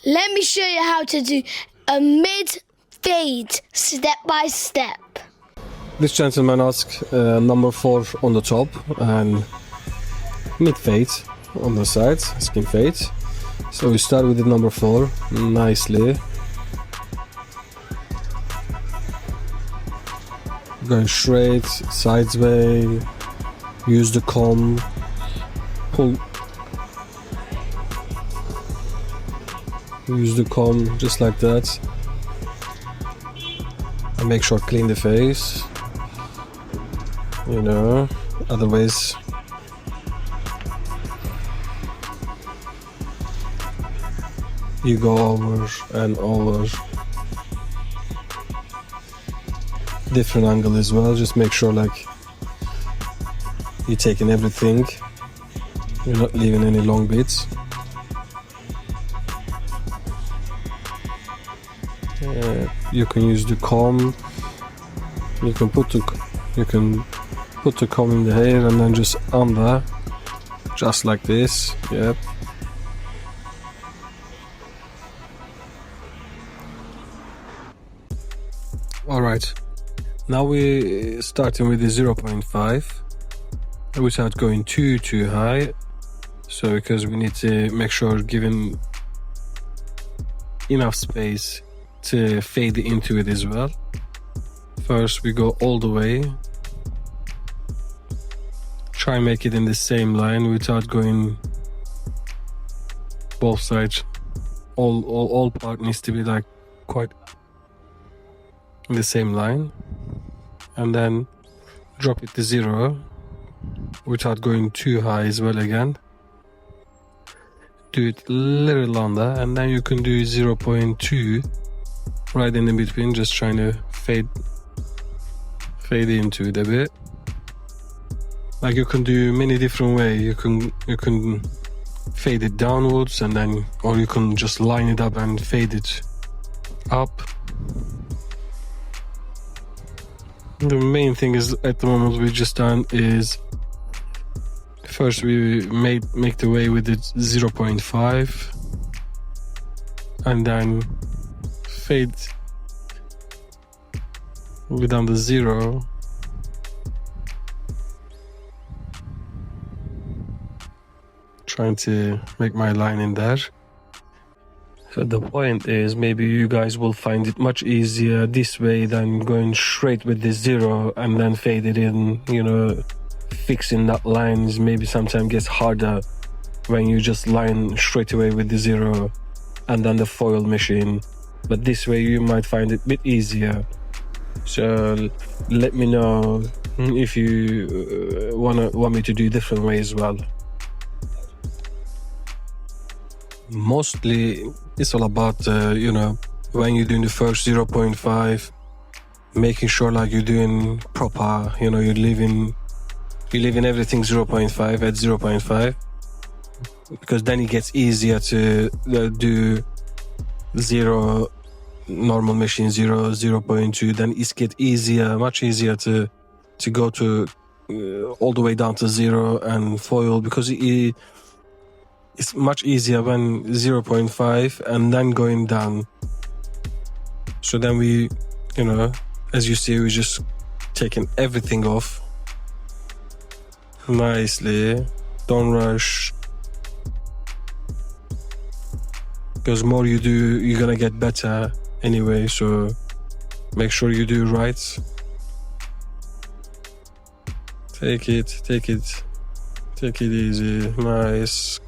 Let me show you how to do a mid fade step by step. This gentleman asked number 4 on the top and mid fade on the side, skin fade. So we start with the number 4 nicely. Going straight, sideways, use the comb, pull, use the comb just like that, and make sure clean the face, you know, otherwise you go over and over. Different angle as well, just make sure like you're taking everything, you're not leaving any long bits. You can use the comb, you can put the comb in the hair and then just under, just like this. Yep. Alright, now we're starting with the 0.5 without going too high, so because we need to make sure giving enough space to fade into it as well. First we go all the way, try and make it in the same line without going both sides. All part needs to be like quite in the same line, and then drop it to 0 without going too high as well. Again, do it a little under, and then you can do 0.2 right in the between, just trying to fade into it a bit. Like you can do many different ways. You can fade it downwards, and then, or you can just line it up and fade it up. The main thing is at the moment we just done is first we make the way with the 0.5 and then fade within the 0. Trying to make my line in there. So the point is, maybe you guys will find it much easier this way than going straight with the 0 and then fade it in, you know. Fixing that lines maybe sometimes gets harder when you just line straight away with the 0 and then the foil machine, but this way you might find it a bit easier. So let me know if you want me to do different way as well. Mostly it's all about you know, when you're doing the first 0.5, making sure like you're doing proper, you know, you're leaving everything 0.5 at 0.5, because then it gets easier to do 0 normal machine, 0.2, then it gets easier, much easier to go to all the way down to 0 and foil, because it's much easier when 0.5 and then going down. So then we, you know, as you see, we just taking everything off nicely. Don't rush, because more you do, you're gonna get better anyway, so make sure you do right. Take it easy. Nice.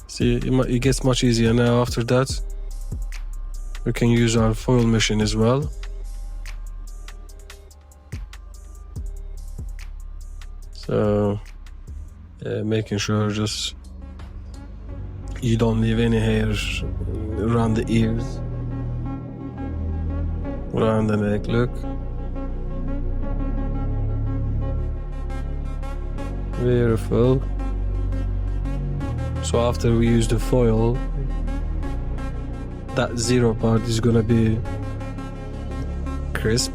See, it gets much easier now. After that we can use our foil machine as well. So making sure just you don't leave any hair around the ears, around the neck. Look, beautiful. So after we use the foil, that 0 part is gonna be crisp.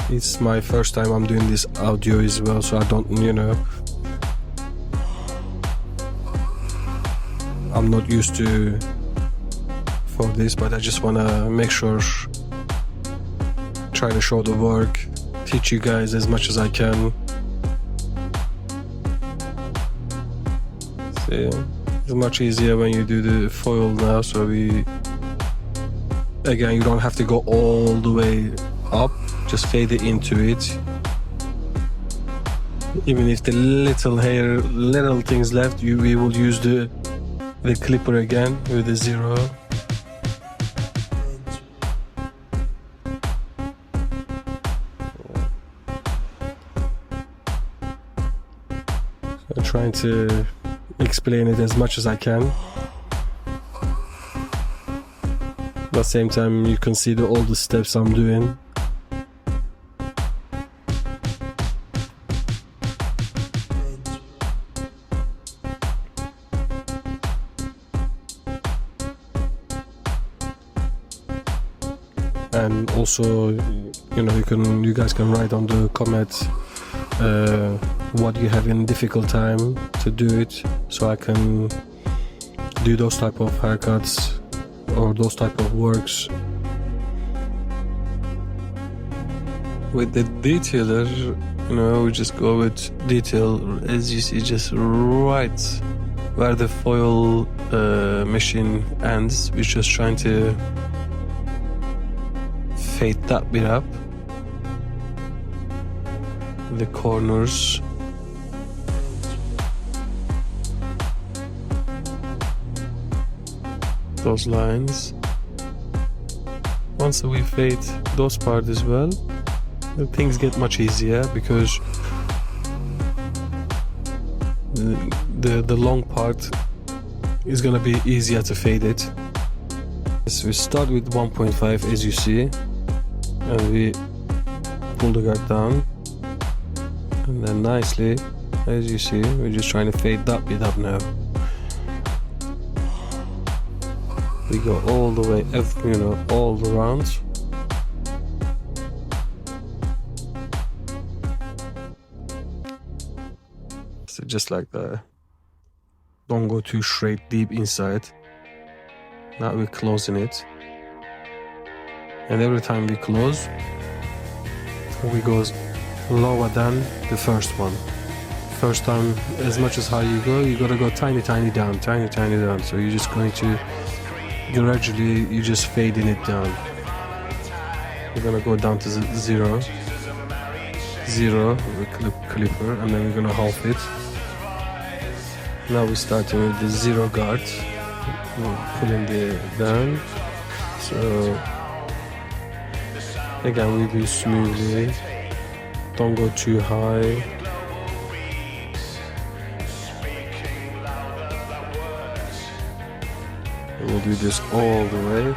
It's my first time I'm doing this audio as well, so I don't, I'm not used to for this, but I just want to make sure, try to show the work, teach you guys as much as I can. See, it's much easier when you do the foil now, so again, you don't have to go all the way up, just fade it into it. Even if the little things left, we will use the clipper again with the 0. So I'm trying to explain it as much as I can. At the same time, you can see all the steps I'm doing. And also, you guys can write on the comments what you have in difficult time to do it, so I can do those type of haircuts or those type of works. With the detailer, we just go with detail, as you see, just right where the foil machine ends. We're just trying to fade that bit up, the corners. Those lines. Once we fade those parts as well, things get much easier, because the long part is gonna be easier to fade it. So we start with 1.5, as you see, and we pull the guard down, and then nicely, as you see, we're just trying to fade that bit up now. We go all the way, all around. So just like that. Don't go too straight deep inside. Now we're closing it. And every time we close, we go lower than the first one. First time, as much as how you gotta go tiny down. So you're just going to gradually, you're just fading it down. We're gonna go down to 0 with the clipper, and then we're gonna half it. Now we're starting with the 0 guard. We're pulling it down. So again, we do smoothly. Don't go too high. We'll do this all the way.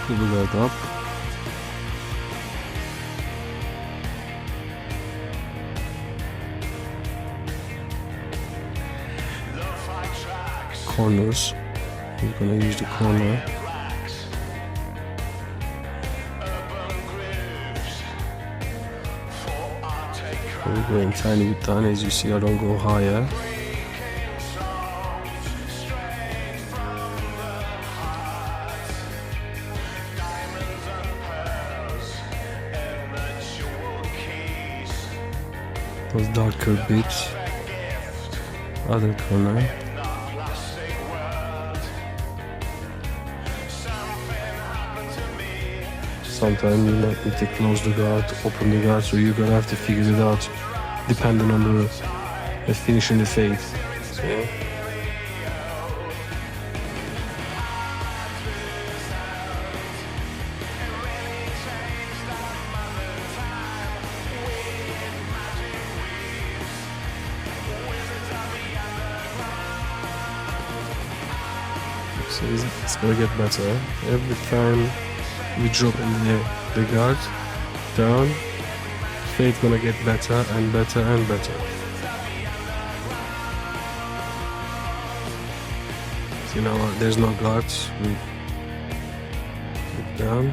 Pull that up. Corners. We're gonna use the corner. We're going tiny bit down, as you see. I don't go higher. Those darker bits. Other corner. Sometimes you might need to close the guard, open the guard, so you're gonna have to figure it out depending on the finish in the fade. So, So it's gonna get better every time we drop in the guard down. Fade's gonna get better and better and better. So now there's no guards. We put down.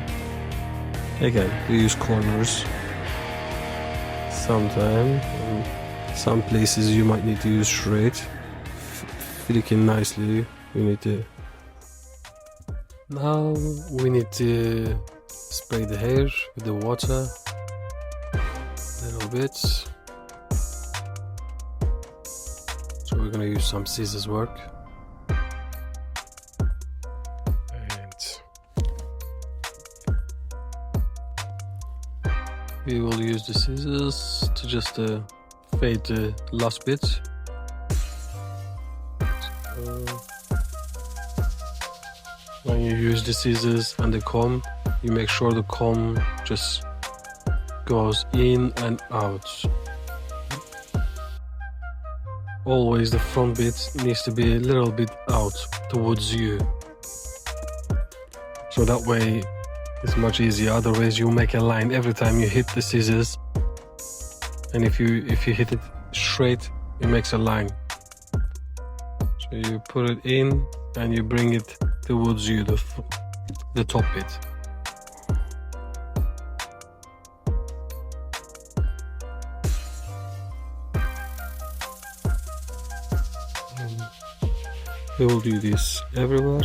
Again, we use corners. Sometimes, some places you might need to use straight. Flicking nicely. We need to. Now we need to spray the hair with the water a little bit. So we're gonna use some scissors work. And we will use the scissors to just fade the last bit. When you use the scissors and the comb, you make sure the comb just goes in and out. Always the front bit needs to be a little bit out towards you. So that way it's much easier. Otherwise you make a line every time you hit the scissors. And if you hit it straight, it makes a line. So you put it in and you bring it towards you, the top bit. We will do this everywhere.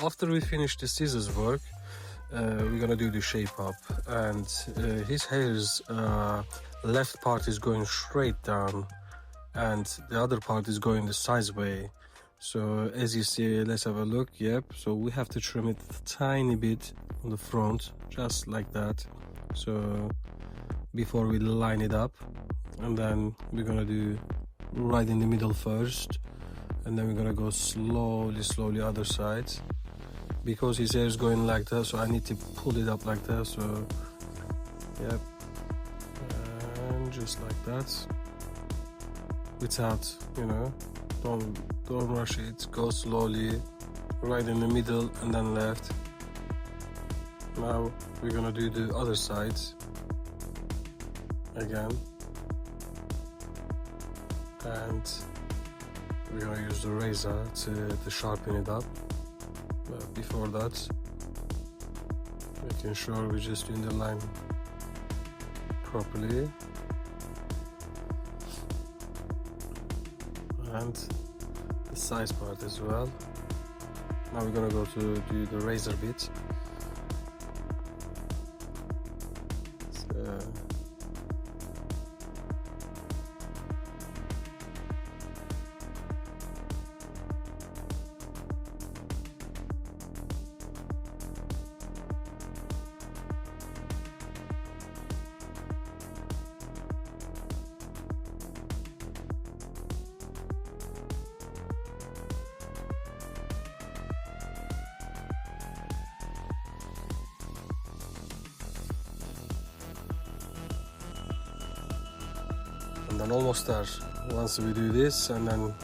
After we finish the scissors work, we're gonna do the shape up, and his hair's left part is going straight down and the other part is going the sideway. So as you see, let's have a look. Yep, so we have to trim it a tiny bit on the front, just like that, so before we line it up. And then we're gonna do right in the middle first, and then we're gonna go slowly other side, because his hair is going like that, so I need to pull it up like that. So yep, and just like that, without, you know, don't rush it, go slowly, right in the middle and then left. Now we're gonna do the other side again, and we're gonna use the razor to sharpen it up. But before that, making sure we're just doing the line properly, and the size part as well. Now we're gonna go to do the razor bit. So, and then almost there. Once we do this, and then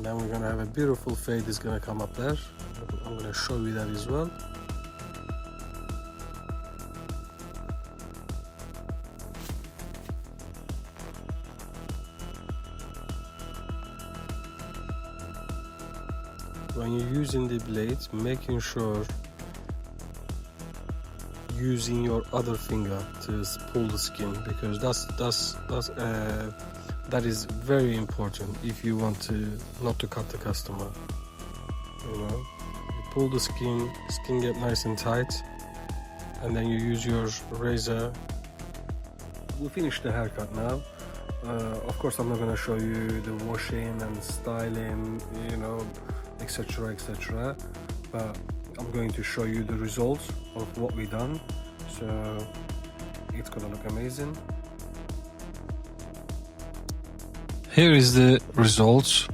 we're gonna have a beautiful fade is gonna come up there. I'm gonna show you that as well. When you're using the blade, making sure using your other finger to pull the skin, because that is very important if you want to not to cut the customer. You know, you pull the skin get nice and tight, and then you use your razor. We finished the haircut now, Of course, I'm not gonna show you the washing and styling, you know, etc., etc. But I'm going to show you the results of what we done. So it's gonna look amazing. Here is the results.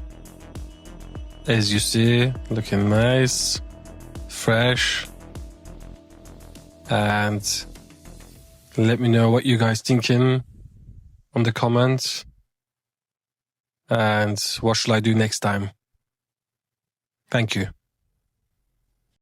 As you see, looking nice, fresh. And let me know what you guys thinking on the comments. And what shall I do next time? Thank you.